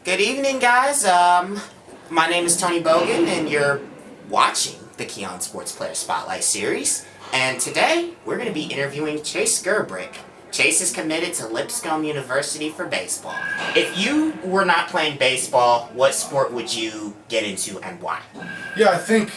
Good evening, guys. My name is Tony Bogan, and you're watching the KEE On Sports Player Spotlight Series. And today, we're going to be interviewing Chase Gerbrick. Chase is committed to Lipscomb University for baseball. If you were not playing baseball, what sport would you get into and why? Yeah, I think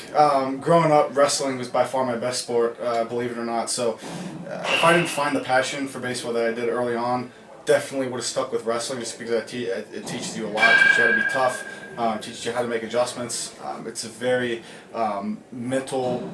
growing up, wrestling was by far my best sport, believe it or not. So if I didn't find the passion for baseball that I did early on, definitely would have stuck with wrestling just because it teaches you a lot. It teaches you how to be tough, teaches you how to make adjustments. It's a very mental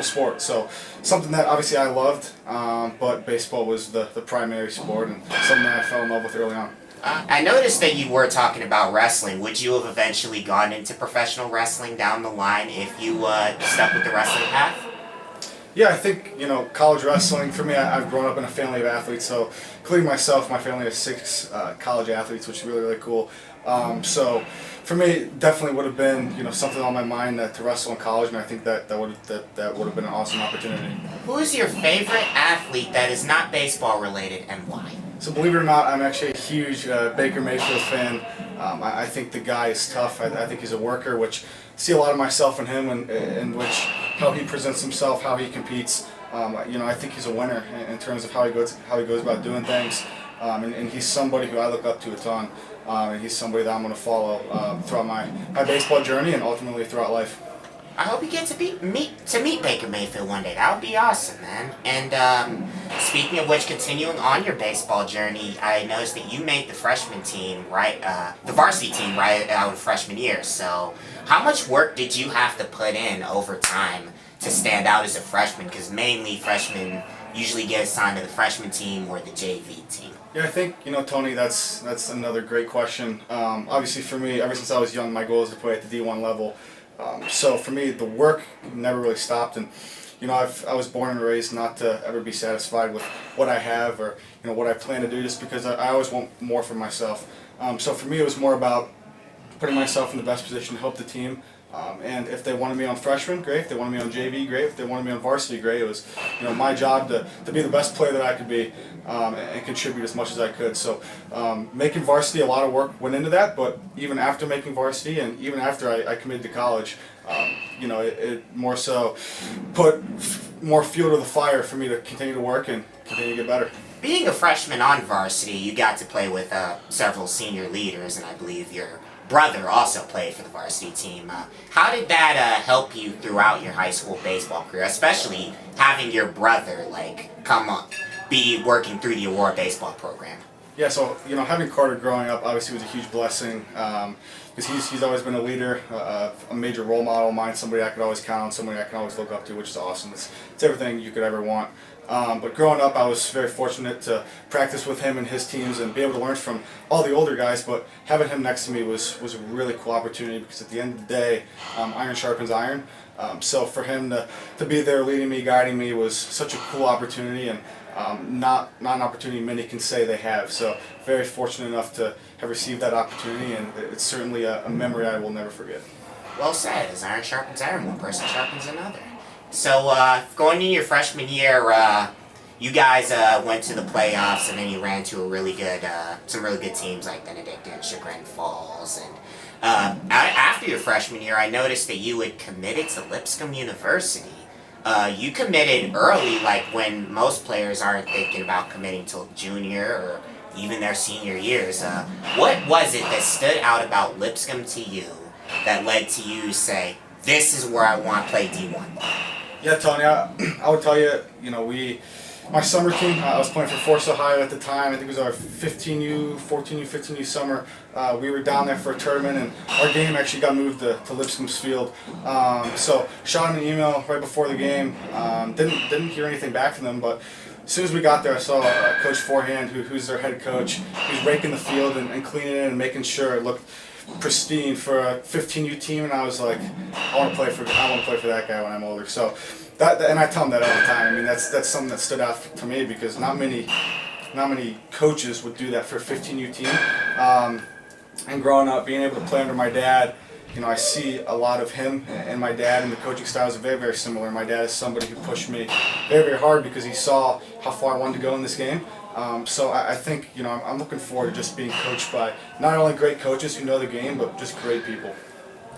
sport. So something that obviously I loved, but baseball was the primary sport and something that I fell in love with early on. I noticed that you were talking about wrestling. Would you have eventually gone into professional wrestling down the line if you stuck with the wrestling path? Yeah, I think, college wrestling, for me, I've grown up in a family of athletes, so including myself, my family has 6 college athletes, which is really, really cool. So for me, definitely would have been, something on my mind to wrestle in college, and I think that would have been an awesome opportunity. Who is your favorite athlete that is not baseball related and why? So believe it or not, I'm actually a huge Baker Mayfield fan. I think the guy is tough. I think he's a worker, which I see a lot of myself in him, in which how he presents himself, how he competes. I think he's a winner in terms of how he goes about doing things. And he's somebody who I look up to a ton. And he's somebody that I'm going to follow throughout my baseball journey and ultimately throughout life. I hope you get to meet Baker Mayfield one day. That would be awesome, man. And speaking of which, continuing on your baseball journey, I noticed that you made the freshman team, right? The varsity team, right out of freshman year. So, how much work did you have to put in over time to stand out as a freshman? Because mainly freshmen usually get assigned to the freshman team or the JV team. Yeah, I think, Tony, that's another great question. Obviously, for me, ever since I was young, my goal is to play at the D1 level. So for me, the work never really stopped, and I was born and raised not to ever be satisfied with what I have or what I plan to do, just because I always want more for myself. So for me, it was more about putting myself in the best position to help the team. And if they wanted me on freshman, great. If they wanted me on JV, great. If they wanted me on varsity, great. It was my job to be the best player that I could be and contribute as much as I could. So making varsity, a lot of work went into that. But even after making varsity and even after I committed to college, it more so put more fuel to the fire for me to continue to work and continue to get better. Being a freshman on varsity, you got to play with several senior leaders, and I believe your brother also played for the varsity team. How did that help you throughout your high school baseball career, especially having your brother be working through the Aurora baseball program? Yeah, so having Carter growing up obviously was a huge blessing because he's always been a leader, a major role model of mine, somebody I could always count on, somebody I can always look up to, which is awesome. It's everything you could ever want. But growing up, I was very fortunate to practice with him and his teams and be able to learn from all the older guys. But having him next to me was a really cool opportunity because at the end of the day, iron sharpens iron. So for him to be there leading me, guiding me was such a cool opportunity and not an opportunity many can say they have. So very fortunate enough to have received that opportunity, and it's certainly a memory I will never forget. Well said. As iron sharpens iron, one person sharpens another. So, going into your freshman year, you guys went to the playoffs, and then you ran to some really good teams like Benedict and Chagrin Falls. And after your freshman year, I noticed that you had committed to Lipscomb University. You committed early, like when most players aren't thinking about committing till junior or even their senior years. What was it that stood out about Lipscomb to you that led to you say, this is where I want to play D1? Yeah, Tony, I would tell you, my summer team, I was playing for Forest, Ohio at the time. I think it was our 14U summer. We were down there for a tournament, and our game actually got moved to Lipscomb's field. So shot him an email right before the game. Didn't hear anything back from them, but as soon as we got there, I saw Coach Forehand, who's their head coach. He was raking the field and cleaning it and making sure it looked pristine for a 15U team, and I was like, I want to play for that guy when I'm older. So and I tell him that all the time. I mean, that's something that stood out to me because not many coaches would do that for a 15U team. And growing up, being able to play under my dad, I see a lot of him and my dad, and the coaching styles are very, very similar. My dad is somebody who pushed me very, very hard because he saw how far I wanted to go in this game. So I think, I'm looking forward to just being coached by not only great coaches who know the game, but just great people.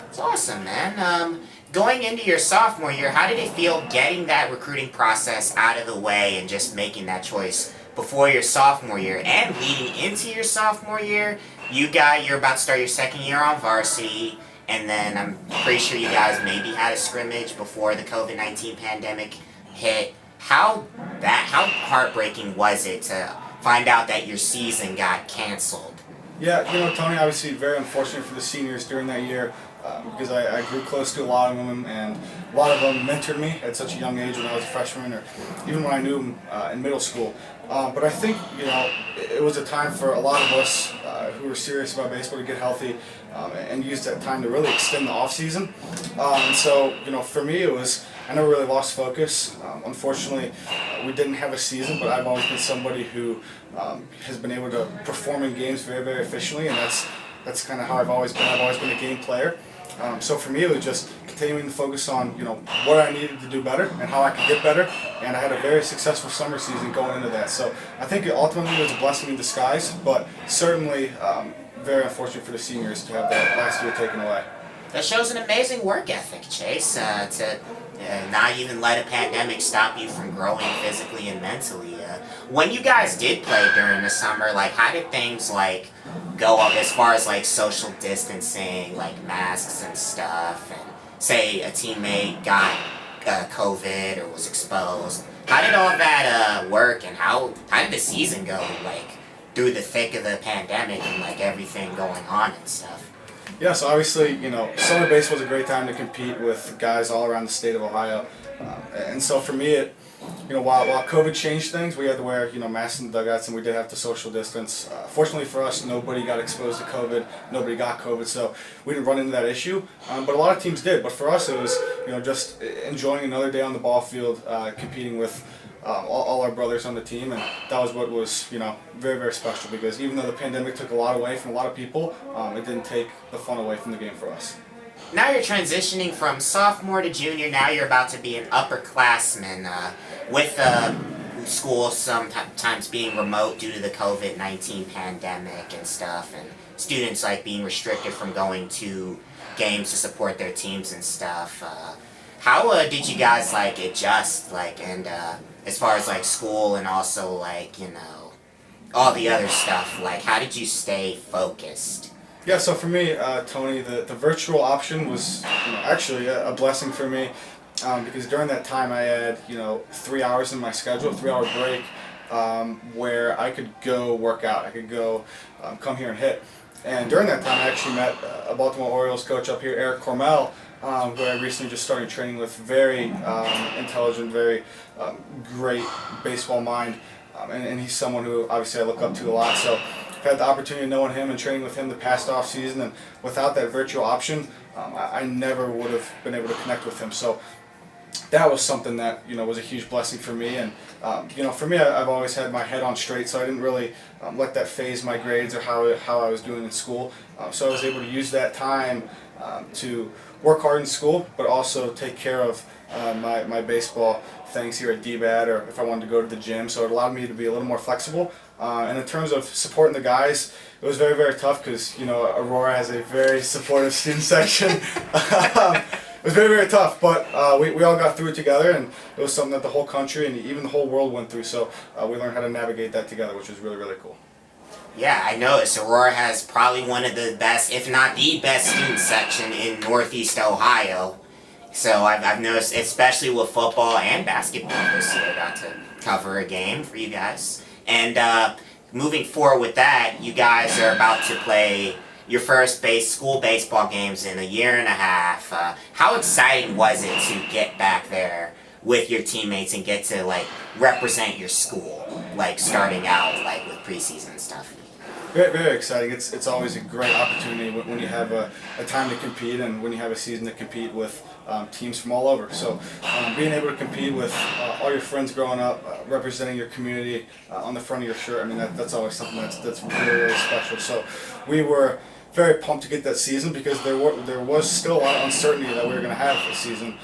It's awesome, man. Going into your sophomore year, how did it feel getting that recruiting process out of the way and just making that choice before your sophomore year and leading into your sophomore year? You're about to start your second year on varsity, and then I'm pretty sure you guys maybe had a scrimmage before the COVID-19 pandemic hit. How heartbreaking was it to find out that your season got canceled? Yeah, Tony, obviously very unfortunate for the seniors during that year. Because I grew close to a lot of them, and a lot of them mentored me at such a young age when I was a freshman, or even when I knew them in middle school. But I think it was a time for a lot of us who were serious about baseball to get healthy and use that time to really extend the off season. And so for me I never really lost focus. Unfortunately, we didn't have a season, but I've always been somebody who has been able to perform in games very, very efficiently, and that's kind of how I've always been. I've always been a game player. So for me, it was just continuing to focus on what I needed to do better and how I could get better. And I had a very successful summer season going into that. So I think it ultimately was a blessing in disguise, but certainly very unfortunate for the seniors to have that last year taken away. That shows an amazing work ethic, Chase, to not even let a pandemic stop you from growing physically and mentally. When you guys did play during the summer, how did things go up as far as social distancing, masks and stuff, and say a teammate got COVID or was exposed? How did all that work, and how did the season go, through the thick of the pandemic and everything going on and stuff? Yeah, so obviously, summer baseball is a great time to compete with guys all around the state of Ohio. And so for me, while COVID changed things, we had to wear, masks in the dugouts, and we did have to social distance. Fortunately for us, nobody got exposed to COVID, nobody got COVID, so we didn't run into that issue. But a lot of teams did. But for us, it was, just enjoying another day on the ball field, competing with all our brothers on the team, and that was what was, very, very special, because even though the pandemic took a lot away from a lot of people, it didn't take the fun away from the game for us. Now you're transitioning from sophomore to junior. Now you're about to be an upperclassman with school sometimes being remote due to the COVID-19 pandemic and stuff, and students being restricted from going to games to support their teams and stuff. How did you guys adjust and as far as school and also all the other stuff? How did you stay focused? Yeah, so for me, Tony, the virtual option was actually a blessing for me, because during that time I had 3 hours in my schedule, a 3-hour break, where I could go work out. I could go come here and hit. And during that time I actually met a Baltimore Orioles coach up here, Eric Cormel, who I recently just started training with. Very intelligent, very great baseball mind, and he's someone who obviously I look up to a lot. So I've had the opportunity of knowing him and training with him the past off season, and without that virtual option, I never would have been able to connect with him. So that was something that was a huge blessing for me. And for me, I've always had my head on straight, so I didn't really let that phase my grades or how I was doing in school. So I was able to use that time to work hard in school, but also take care of my baseball things here at DBAD, or if I wanted to go to the gym. So it allowed me to be a little more flexible. And in terms of supporting the guys, it was very, very tough, because Aurora has a very supportive student section. It was very, very tough, but we all got through it together, and it was something that the whole country and even the whole world went through. So we learned how to navigate that together, which was really, really cool. Yeah, I noticed Aurora has probably one of the best, if not the best, student section in Northeast Ohio. So I've noticed, especially with football and basketball this year, got to cover a game for you guys. And moving forward with that, you guys are about to play your first school baseball games in a year and a half. How exciting was it to get back there with your teammates and get to represent your school, starting out with preseason and stuff? Very, very exciting. It's always a great opportunity when you have a time to compete, and when you have a season to compete with teams from all over. So being able to compete with all your friends growing up, representing your community on the front of your shirt, I mean that's always something that's really, really special. So we were very pumped to get that season, because there was still a lot of uncertainty that we were going to have this season.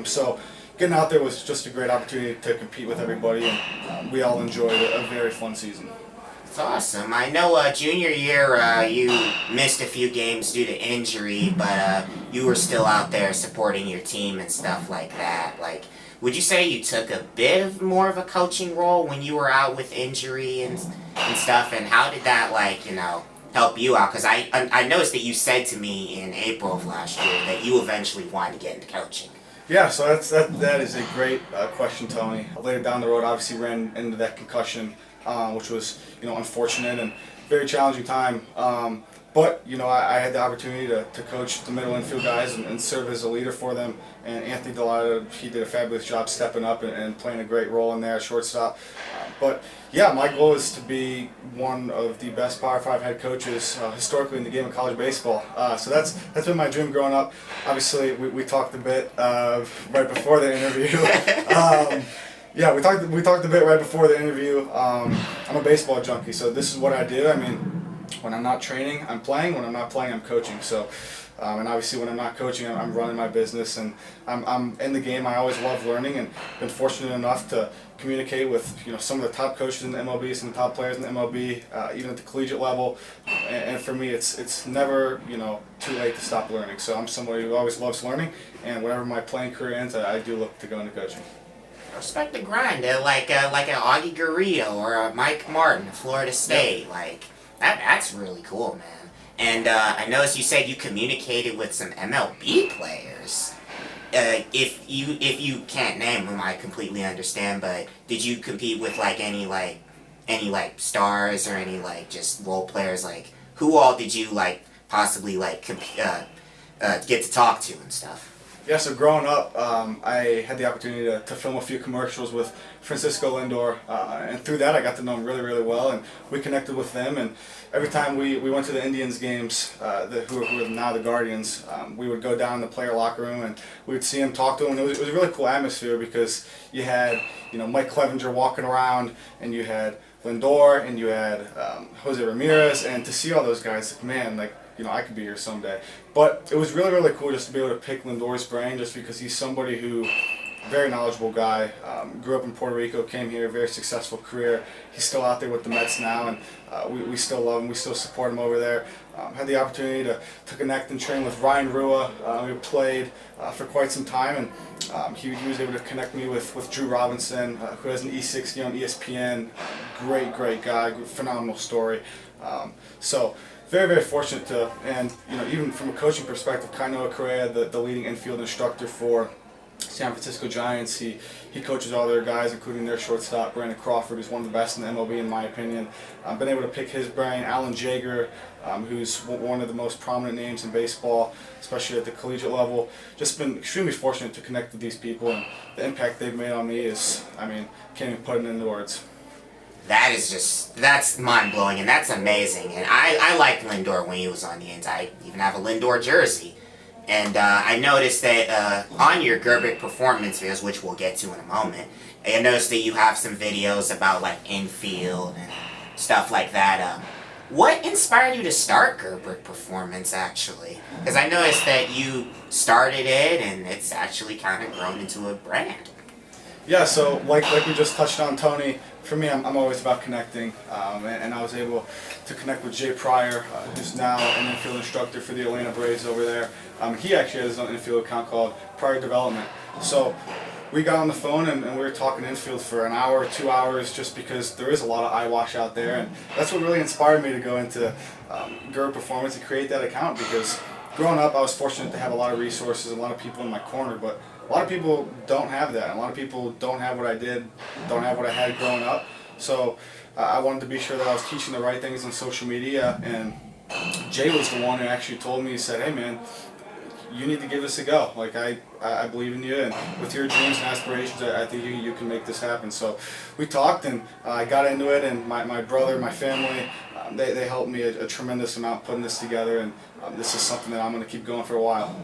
So getting out there was just a great opportunity to compete with everybody, and we all enjoyed a very fun season. It's awesome. I know junior year you missed a few games due to injury, but you were still out there supporting your team and stuff like that. Like, would you say you took a bit of more of a coaching role when you were out with injury and stuff? And how did that, like, you know, help you out? Because I noticed that you said to me in April of last year that you eventually wanted to get into coaching. Yeah, so that is a great question, Tony. Later down the road, obviously ran into that concussion, which was, you know, unfortunate and very challenging time. But, you know, I had the opportunity to coach the middle infield guys and serve as a leader for them. And Anthony Delata, he did a fabulous job stepping up and playing a great role in there, shortstop. But, yeah, my goal is to be one of the best Power 5 head coaches historically in the game of college baseball. So that's been my dream growing up. Obviously, we talked a bit right before the interview. Yeah, we talked a bit right before the interview. I'm a baseball junkie, so this is what I do. I mean, when I'm not training, I'm playing. When I'm not playing, I'm coaching. So, and obviously when I'm not coaching, I'm running my business, and I'm in the game. I always love learning, and been fortunate enough to communicate with, you know, some of the top coaches in the MLB, some of the top players in the MLB, even at the collegiate level. And for me, it's never, you know, too late to stop learning. So I'm somebody who always loves learning, and whenever my playing career ends, I do look to go into coaching. Respect the grind, like an Augie Garrido or a Mike Martin at Florida State. Like that's really cool, man. And I noticed you said you communicated with some MLB players. If you can't name them, I completely understand. But did you compete with any stars or any just role players? Like, who all did you possibly get to talk to and stuff? Yeah, so growing up, I had the opportunity to film a few commercials with Francisco Lindor, and through that I got to know him really, really well, and we connected with them, and every time we went to the Indians games, who are now the Guardians, we would go down in the player locker room and we would see him, talk to him, and it was a really cool atmosphere because you had, you know, Mike Clevenger walking around, and you had Lindor, and you had Jose Ramirez, and to see all those guys, man, you know, I could be here someday. But it was really, really cool just to be able to pick Lindor's brain, just because he's somebody who, very knowledgeable guy, grew up in Puerto Rico, came here, very successful career. He's still out there with the Mets now, and we still love him, we still support him over there. Had the opportunity to connect and train with Ryan Rua. We played for quite some time, and he was able to connect me with Drew Robinson, who has an E60 on ESPN. Great guy, phenomenal story. So very, very fortunate to, and you know, even from a coaching perspective, Kainoa Correa, the leading infield instructor for San Francisco Giants, he coaches all their guys, including their shortstop, Brandon Crawford, who's one of the best in the MLB in my opinion. I've been able to pick his brain. Alan Jaeger, who's one of the most prominent names in baseball, especially at the collegiate level. Just been extremely fortunate to connect with these people, and the impact they've made on me is, I mean, can't even put it into words. That's mind-blowing, and that's amazing. And I liked Lindor when he was on the Indians. I even have a Lindor jersey. And I noticed that on your Gerbrick performance videos, which we'll get to in a moment, I noticed that you have some videos about infield and stuff like that. What inspired you to start Gerbrick Performance, actually? Because I noticed that you started it, and it's actually kind of grown into a brand. Yeah, so like we just touched on, Tony, for me, I'm always about connecting, and I was able to connect with Jay Pryor, who's now an infield instructor for the Atlanta Braves over there. He actually has his own infield account called Pryor Development. So we got on the phone and we were talking infield for an hour, 2 hours, just because there is a lot of eyewash out there, and that's what really inspired me to go into Gerbrick Performance and create that account, because growing up I was fortunate to have a lot of resources, a lot of people in my corner, but a lot of people don't have that. A lot of people don't have what I did, don't have what I had growing up. So I wanted to be sure that I was teaching the right things on social media, and Jay was the one who actually told me, he said, hey man, you need to give this a go. I believe in you, and with your dreams and aspirations, I think you can make this happen. So we talked, and I got into it, and my brother, my family, they helped me a tremendous amount putting this together, and this is something that I'm going to keep going for a while.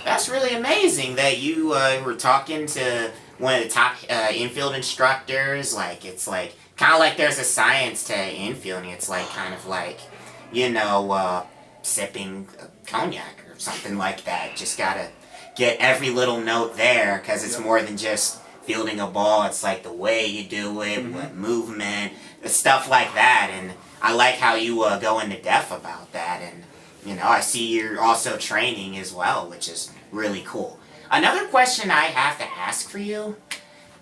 That's really amazing that you were talking to one of the top infield instructors. It's kind of like there's a science to infielding. It's kind of sipping cognac or something like that. Just gotta get every little note there, because it's Yep. more than just fielding a ball. It's like the way you do it, what movement, stuff like that. And I like how you go into depth about that. And I see you're also training as well, which is really cool. Another question I have to ask for you.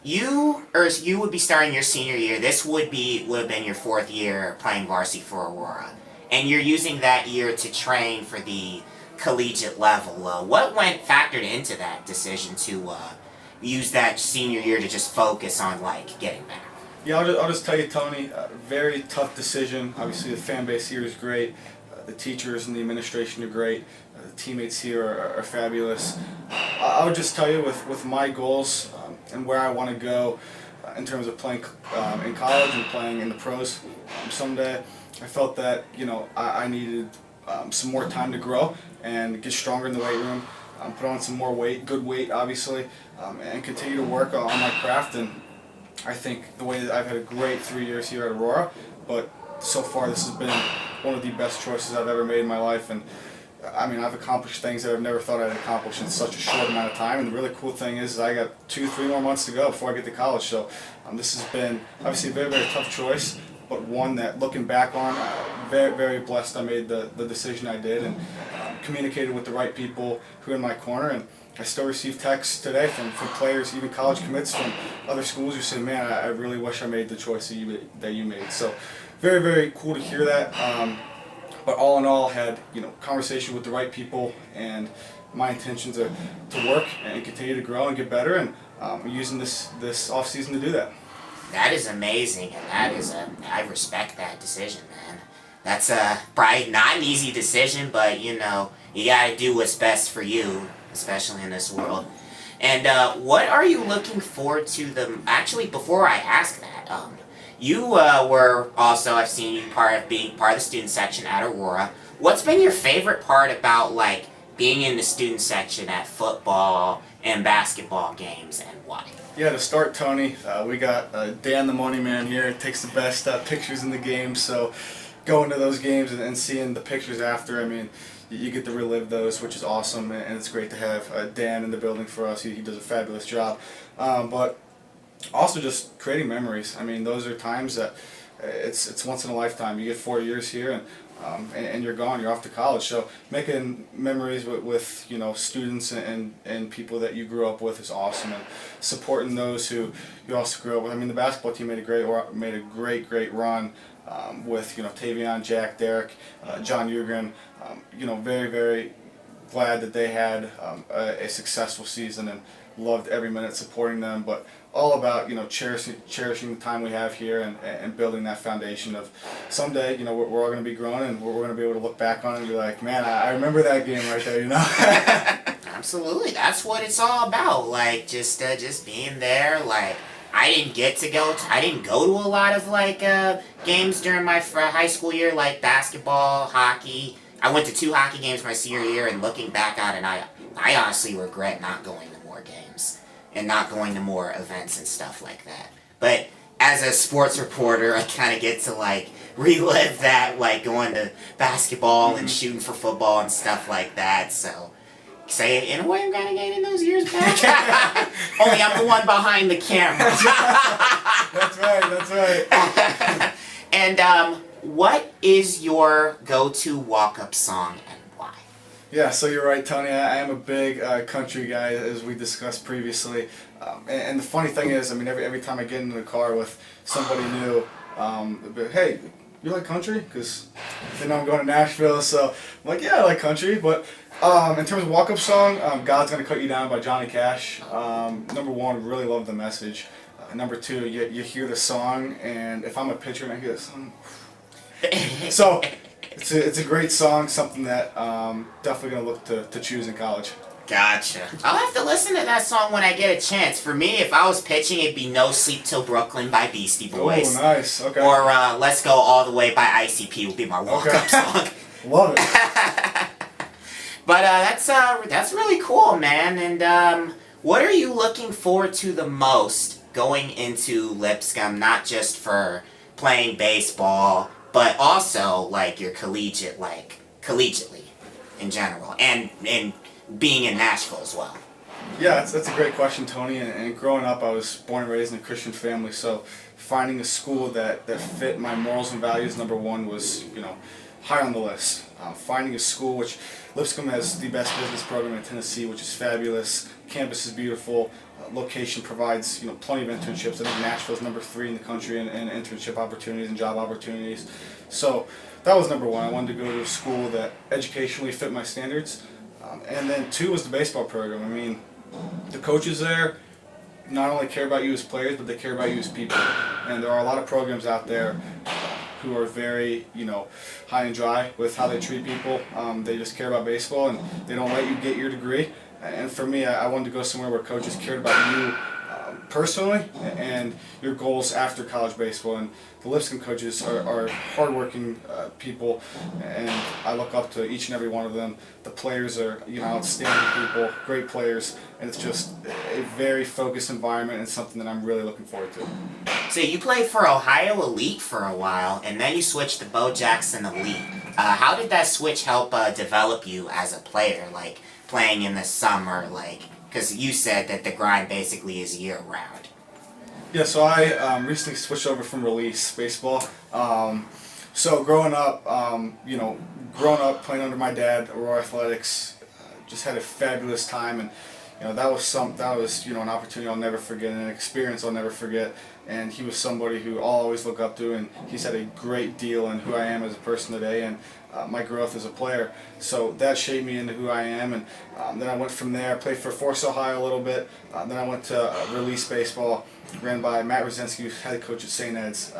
You would be starting your senior year. This would have been your 4th year playing varsity for Aurora, and you're using that year to train for the collegiate level. What factored into that decision to use that senior year to just focus on getting there? Yeah, I'll just tell you, Tony, very tough decision. Obviously, the fan base here is great. The teachers and the administration are great. The teammates here are fabulous. I would just tell you, with my goals and where I want to go in terms of playing in college and playing in the pros someday, I felt that I needed some more time to grow and get stronger in the weight room, put on some more weight, good weight obviously, and continue to work on my craft. And I think the way that I've had a great 3 years here at Aurora, but so far this has been one of the best choices I've ever made in my life. And I mean, I've accomplished things that I've never thought I'd accomplish in such a short amount of time. And the really cool thing is I got 2-3 more months to go before I get to college. So this has been obviously a very, very tough choice, but one that, looking back on, very, very blessed I made the decision I did, and communicated with the right people who are in my corner. And I still receive texts today from players, even college commits from other schools, who say, man, I really wish I made the choice that you made. So very, very cool to hear that. But all in all, had conversation with the right people, and my intentions are to work and continue to grow and get better, and we're using this off season to do that. That is amazing, and I respect that decision, man. That's probably not an easy decision, but you gotta do what's best for you, especially in this world. And what are you looking forward to actually, before I ask that, you were also, I've seen you being part of the student section at Aurora. What's been your favorite part about being in the student section at football and basketball games, and why? Yeah, to start, Tony, we got Dan the Money Man here. Takes the best pictures in the game, so going to those games and seeing the pictures after, I mean, you get to relive those, which is awesome, and it's great to have Dan in the building for us. He does a fabulous job. But also just creating memories. I mean, those are times that it's once in a lifetime. You get 4 years here, and you're gone. You're off to college. So making memories with students and people that you grew up with is awesome, and supporting those who you also grew up with. I mean, the basketball team made a great run with Tavion, Jack, Derek, John Ugrin. Very, very glad that they had a successful season, and loved every minute supporting them. But all about cherishing the time we have here, and building that foundation of someday we're all going to be grown, and we're going to be able to look back on it and be like, man, I remember that game right there. Absolutely, that's what it's all about. Just being there. I didn't go to a lot of games during my high school year, like basketball, hockey. I went to 2 hockey games my senior year, and looking back on it, I honestly regret not going to more games and not going to more events and stuff like that. But as a sports reporter, I kind of get to relive that, going to basketball and shooting for football and stuff like that. So, say in a way, I'm kind of getting those years back. Only I'm the one behind the camera. That's right. And what is your go-to walk-up song, and why? Yeah, so you're right, Tony. I am a big country guy, as we discussed previously. And the funny thing is, I mean, every time I get into the car with somebody new, they'll be, hey, you like country? Because they know I'm going to Nashville, so I'm like, yeah, I like country. But in terms of walk-up song, God's Gonna Cut You Down by Johnny Cash. Number one, really love the message. Number two, you hear the song, and if I'm a pitcher and I hear the song, so it's a great song, something that definitely gonna look to choose in college. Gotcha. I'll have to listen to that song when I get a chance. For me, if I was pitching, it'd be No Sleep Till Brooklyn by Beastie Boys. Oh, nice. Okay. Or Let's Go All the Way by ICP would be my walk-up song. Love it. But that's really cool, man. And what are you looking forward to the most going into Lipscomb? Not just for playing baseball, but also your collegiately in general, and being in Nashville as well. Yeah, that's a great question, Tony. And growing up, I was born and raised in a Christian family, so finding a school that fit my morals and values, number one, was high on the list. Finding a school which Lipscomb has the best business program in Tennessee, which is fabulous. Campus is beautiful. Location provides plenty of internships. I think Nashville's number 3 in the country in internship opportunities and job opportunities. So that was number one. I wanted to go to a school that educationally fit my standards. And then 2 was the baseball program. I mean, the coaches there not only care about you as players, but they care about you as people. And there are a lot of programs out there who are very, high and dry with how they treat people. They just care about baseball, and they don't let you get your degree. And for me, I wanted to go somewhere where coaches cared about you personally and your goals after college baseball. And the Lipscomb coaches are hardworking people, and I look up to each and every one of them. The players are outstanding people, great players, and it's just a very focused environment and something that I'm really looking forward to. So you played for Ohio Elite for a while, and then you switched to Bo Jackson Elite. How did that switch help develop you as a player, like playing in the summer, because you said that the grind basically is year-round? Yeah, so I recently switched over from release baseball. So growing up playing under my dad, Aurora Athletics, just had a fabulous time, and that was an opportunity I'll never forget, and an experience I'll never forget. And he was somebody who I'll always look up to, and he's had a great deal in who I am as a person today, and my growth as a player. So that shaped me into who I am, and then I went from there. I played for Force Ohio a little bit. Then I went to release baseball, ran by Matt Rosinski, who's head coach at St. Ed's.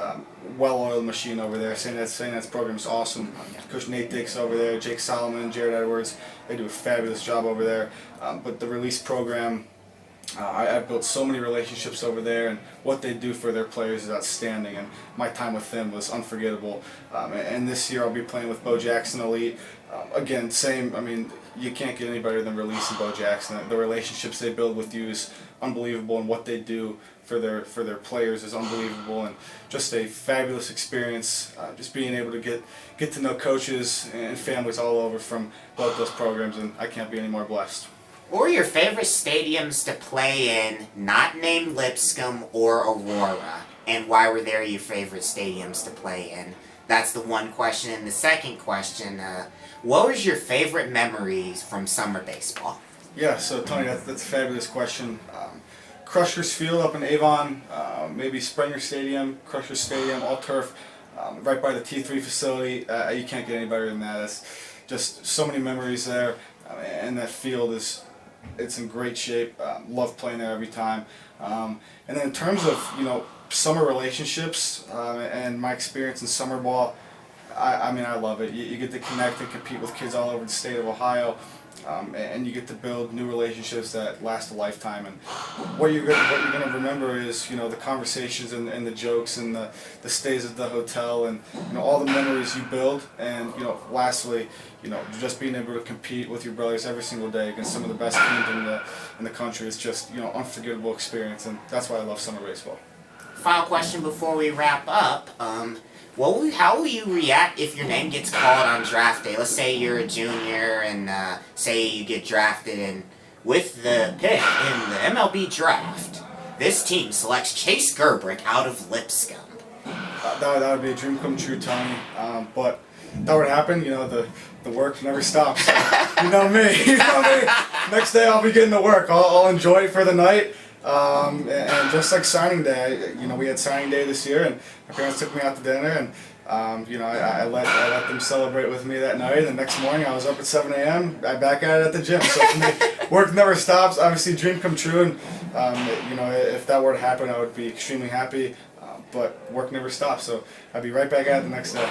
Well-oiled machine over there. St. Ed's program is awesome. Coach Nate Dix over there, Jake Solomon, Jared Edwards. They do a fabulous job over there. But the release program, I built so many relationships over there, and what they do for their players is outstanding, and my time with them was unforgettable. And this year I'll be playing with Bo Jackson Elite. Again, same, you can't get any better than Release and Bo Jackson. The relationships they build with you is unbelievable, and what they do for their players is unbelievable, and just a fabulous experience. Just being able to get to know coaches and families all over from both those programs, and I can't be any more blessed. What were your favorite stadiums to play in, not named Lipscomb or Aurora? And why were they your favorite stadiums to play in? That's the one question. And the second question, what was your favorite memories from summer baseball? Yeah, so Tony, that's a fabulous question. Crushers Field up in Avon, maybe Springer Stadium, Crushers Stadium, all turf, right by the T3 facility. You can't get any better than that. It's just so many memories there, and that field it's in great shape. Love playing there every time. And then in terms of summer relationships and my experience in summer ball, I love it. You get to connect and compete with kids all over the state of Ohio, and you get to build new relationships that last a lifetime. And what you're going to remember is the conversations and the jokes and the stays at the hotel, and all the memories you build. And lastly, just being able to compete with your brothers every single day against some of the best teams in the country is just unforgettable experience, and that's why I love summer baseball. Final question before we wrap up. How will you react if your name gets called on draft day? Let's say you're a junior and say you get drafted, and with the pick in the MLB draft, this team selects Chase Gerbrick out of Lipscomb. That would be a dream come true, Tony. But that would happen. The work never stops. You know me. Next day I'll be getting to work. I'll enjoy it for the night. And just like signing day, we had signing day this year, and my parents took me out to dinner, and I let them celebrate with me that night. And the next morning, I was up at 7 a.m. I back at it at the gym. So for me, work never stops. Obviously, dream come true, and if that were to happen, I would be extremely happy. But work never stops, so I'd be right back at it the next day.